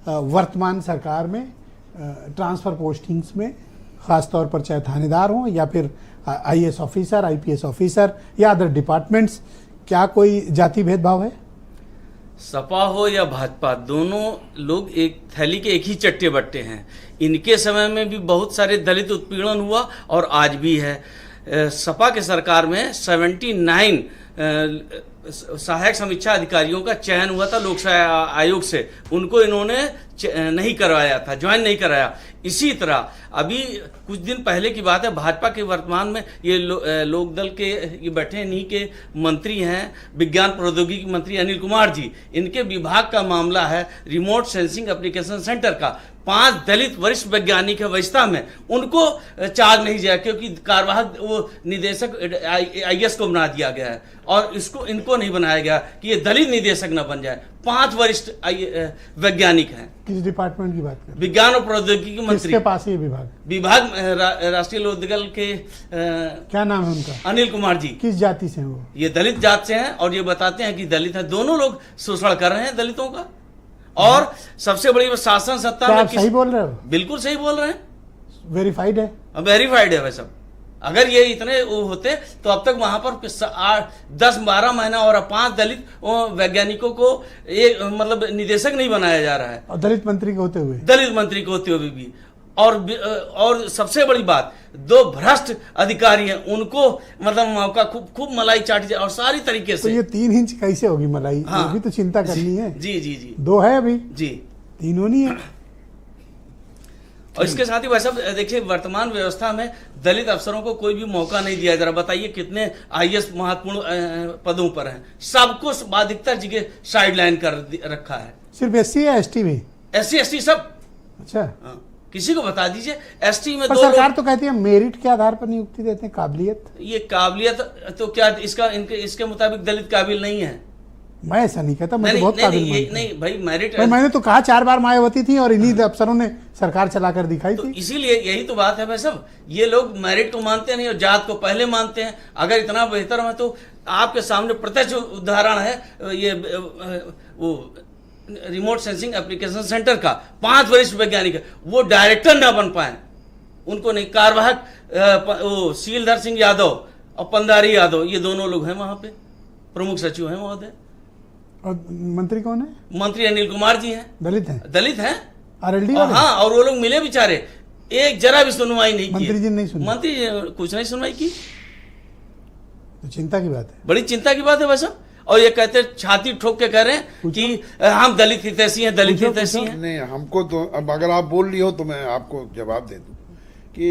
वर्तमान सरकार में ट्रांसफर पोस्टिंग्स में खासतौर पर चाहे थानेदार हों या फिर आईएएस ऑफिसर, आईपीएस ऑफिसर या अदर डिपार्टमेंट्स, क्या कोई जाति भेदभाव है? सपा हो या भाजपा, दोनों लोग एक थैली के एक ही चट्टे बट्टे हैं। इनके समय में भी बहुत सारे दलित उत्पीड़न हुआ और आज भी है। सपा के सरकार में 79 सहायक समीक्षा अधिकारियों का चयन हुआ था लोक सेवा आयोग से, उनको इन्होंने नहीं करवाया था, ज्वाइन नहीं कराया। इसी तरह अभी कुछ दिन पहले की बात है, भाजपा के वर्तमान में ये लोकदल के ये बैठे इन्हीं के मंत्री हैं, विज्ञान प्रौद्योगिकी मंत्री अनिल कुमार जी। इनके विभाग का मामला है रिमोट सेंसिंग एप्लीकेशन सेंटर का। 5 दलित वरिष्ठ वैज्ञानिक है वरिष्ठता में, उनको चार्ज नहीं जाए क्योंकि कार्यवाहक वो निदेशक आईएएस को बना दिया गया है और इसको इनको नहीं बनाया गया कि ये दलित निदेशक न बन जाए। 5 वरिष्ठ वैज्ञानिक हैं। किस डिपार्टमेंट की बात कर रहे हैं? विज्ञान और प्रौद्योगिकी मंत्री। किसके पास है ये विभाग? राष्ट्रीय लोकदल के क्या नाम है उनका? अनिल कुमार जी। किस जाति से हैं वो? ये दलित जात से हैं और ये बताते हैं कि दलित है। दोनों लोग शोषण कर रहे हैं दलितों का। और सबसे बड़ी शासन सत्ता में सही बोल रहे हो? बिल्कुल सही बोल रहे हैं। वेरीफाइड है? वेरीफाइड है वैसे। अगर ये इतने होते तो अब तक वहां पर 10-12 महीना और 5 दलित वैज्ञानिकों को एक मतलब निदेशक नहीं बनाया जा रहा है। और दलित मंत्री के होते हुए? दलित मंत्री के होते हुए भी। और सबसे बड़ी बात, 2 भ्रष्ट अधिकारी हैं, उनको मतलब मौका खूब मलाई चाटी जाए और सारी तरीके से। तो ये 3 इंच कैसे होगी मलाई? हाँ, ये भी तो चिंता करनी है। जी जी जी। 2 है अभी जी, 3 नहीं है। और इसके साथ ही वैसा देखिए, वर्तमान व्यवस्था में दलित अफसरों को कोई भी मौका नहीं दिया जा रहा। बताइए कितने आईएएस महत्वपूर्ण पदों पर हैं, सबको अधिकतर जगह साइड लाइन कर रखा है। सिर्फ एससी या एसटी भी? एससी एसटी सब। अच्छा, किसी को बता दीजिए। एसटी में सरकार तो कहती है मेरिट के आधार पर नियुक्ति देते हैं, काबिलियत। ये काबिलियत तो क्या इसके मुताबिक दलित काबिल नहीं है? मैं ऐसा नहीं कहता, मैं बहुत काबिल नहीं भाई, मेरिट। मैंने तो कहा 4 बार मायावती थी और इन्हीं अफसरों ने सरकार चलाकर दिखाई थी। इसीलिए यही तो बात है भाई साहब, ये लोग मेरिट को मानते नहीं और जात को पहले मानते हैं। अगर इतना बेहतर है तो आपके सामने प्रत्यक्ष उदाहरण है ये वो रिमोट सेंसिंग एप्लीकेशन सेंटर का। 5 वरिष्ठ वैज्ञानिक है, वो डायरेक्टर ना बन पाए, उनको नहीं। कार्यवाहक शीलधर सिंह यादव और पंदारी यादव, ये दोनों लोग हैं वहां पे, प्रमुख सचिव हैं महोदय। और मंत्री कौन है? मंत्री अनिल कुमार जी हैं। दलित हैं? दलित हैं आरएलडी। हाँ, और वो लोग मिले बेचारे, एक जरा भी सुनवाई नहीं की। मंत्री जी नहीं सुनी? मंत्री जी कुछ नहीं सुनवाई की। तो चिंता की बात है, बड़ी चिंता की बात है वैसा। और ये कहते छाती ठोक के कह रहे हैं कि हम दलित हितैषी हैं, दलित हितैषी हैं। नहीं, हमको तो अब अगर आप बोल रही हो तो मैं आपको जवाब दे दूं कि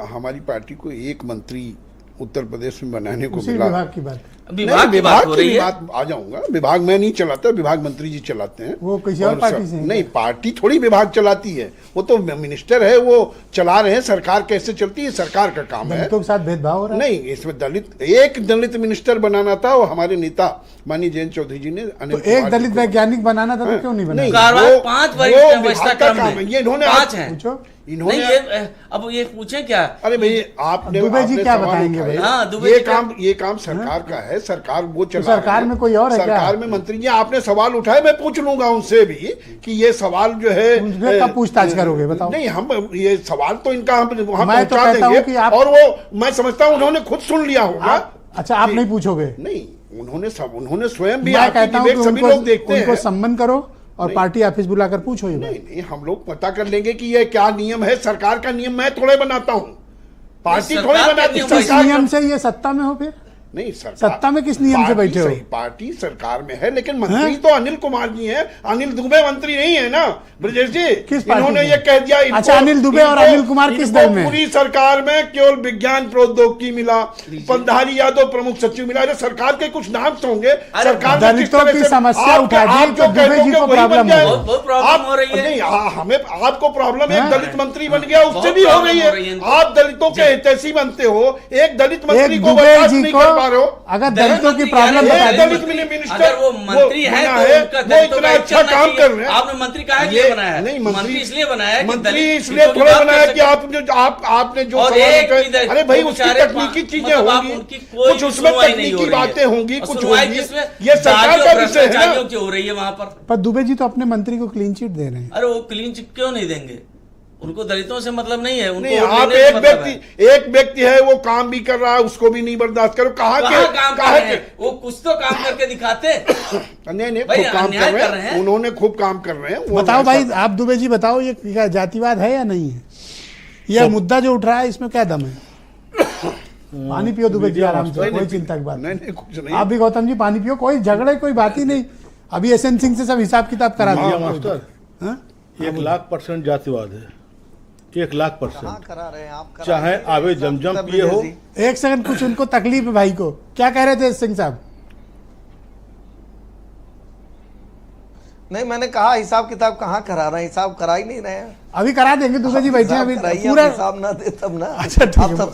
हमारी पार्टी को एक मंत्री उत्तर प्रदेश में बनाने को मिला। विभाग की बात, विभाग की बात हो रही है। आ जाऊंगा। विभाग मैं नहीं चलाता, विभाग मंत्री जी चलाते हैं। वो किसी और पार्टी से? नहीं, पार्टी थोड़ी विभाग चलाती है, वो तो मिनिस्टर है, वो चला रहे हैं। सरकार कैसे चलती है, सरकार का काम है। दलितों के साथ भेदभाव हो रहा है? नहीं, इसमें एक दलित मिनिस्टर बनाना था, वो हमारे नेता माननीय जयंत चौधरी जी ने। तो एक दलित वैज्ञानिक बनाना था तो क्यों नहीं बनाया? 5 वरिष्ठ काम है, ये इन्होंने 5 हैं। इन्होंने अब ये पूछे क्या? अरे भाई, आपने दुबे जी क्या बताएंगे भाई? हाँ, ये काम सरकार का है, सरकार वो चला। सरकार में कोई और है? सरकार में मंत्री जी, आपने सवाल उठाए, मैं पूछ लूंगा उनसे भी कि ये सवाल जो है कब पूछताछ करोगे बताओ? नहीं, हम ये सवाल तो इनका हम मैं तो कहता हूं कि आप, और वो मैं समझता हूं उन्होंने खुद सुन लिया होगा। अच्छा, आप नहीं पूछोगे? नहीं, उन्होंने स्वयं भी, मैं कहता हूं कि सभी लोग देखते हैं, उनको सम्मान करो और पार्टी ऑफिस बुलाकर पूछो। नहीं, हम लोग पता कर लेंगे कि ये क्या नियम है। सरकार का नियम मैं थोड़े बनाता हूँ, पार्टी थोड़ी बनाती है। किस नियम से ये सत्ता में हो? फिर नहीं, सत्ता में किस नियम से बैठे हो? पार्टी सरकार में है, लेकिन मंत्री तो अनिल कुमार जी हैं। अनिल दुबे मंत्री नहीं है ना ब्रजेश जी? इन्होंने ये कह दिया। अच्छा, अनिल दुबे और अनिल कुमार किस दल में? पूरी सरकार में केवल विज्ञान प्रौद्योगिकी मिला, पंधारी यादव प्रमुख सचिव मिला। सरकार के कुछ नाम होंगे। सरकार दलितों की समस्या उठा दी तो दुबे जी को प्रॉब्लम हो रही है। नहीं, हमें आपको प्रॉब्लम एक दलित मंत्री बन गया, उससे भी हो रही है। आप दलितों के हितैषी बनते हो, एक दलित मंत्री को बर्दाश्त नहीं कर पा रहे हो? अगर दलितों की प्रॉब्लम अगर बता दलित दीजिए। मिले मिनिस्टर अगर वो मंत्री है बना तो उनका वो दलितों इतना का अच्छा इज्जत काम नहीं कर रहे हैं। आपने मंत्री कहा कि बनाया है? नहीं, मंत्री इसलिए बनाया है कि मंत्री दलित इसलिए हितों की थोड़ा बात कर बनाया कि सकें। आपने जो और सवाल एक उठाए, भी अरे भाई उसकी बेचारे तकनीकी चीजें मतलब आप होंगी, उनकी कोई कुछ भी उसमें सुनवाई नहीं हो तकनीकी रही है। बातें होंगी, और कुछ सुनवाई होंगी। किसमें? ये सरकार का विषय है भ्रष्टाचारियों ना। की हो रही है वहां पर। पर दुबे जी तो अपने मंत्री को क्लीन चिट दे रहे हैं। अरे वो क्लीन चिट क्यों नहीं देंगे? उनको दलितों से मतलब नहीं है, उनको नहीं, वोट आप देने से एक मतलब है। एक व्यक्ति है, वो काम भी कर रहा है, उसको भी नहीं बर्दाश्त करो। कहाँ काम कर रहे हैं? वो कुछ तो काम करके दिखाते। नहीं भाई, खूब काम अन्याय कर कर रहे रहे हैं, हैं। उन्होंने खूब काम कर रहे हैं। वो बताओ ऐसा- भाई, आप दुबे जी बताओ, ये क्या जातिवाद है या नहीं है? यह मुद्दा जो उठ रहा है इसमें क्या दम है? पानी पियो दुबे जी आराम से, कोई चिंता की बात नहीं नहीं। कुछ नहीं। आप भी गौतम जी पानी पियो, कोई झगड़े कोई बात ही नहीं। अभी एसएन सिंह से सब हिसाब किताब करा मीडिया दिया। मास्टर, हाँ? 1,00,000% जातिवाद है, 1,00,000%। करा रहे हैं आप? करा चाहे रहे हैं। आवे जमजम पिए हो, एक सेकंड, कुछ उनको तकलीफ है भाई को। क्या कह रहे थे सिंह साहब? नहीं, मैंने कहा हिसाब किताब कहाँ करा रहे हैं? हिसाब करा ही नहीं रहे हैं। अभी करा देंगे, दुबे जी बैठे हैं हिसाब अभी कराइए, पूरा। हिसाब ना दे तब ना। अच्छा, ठीक आप है। सब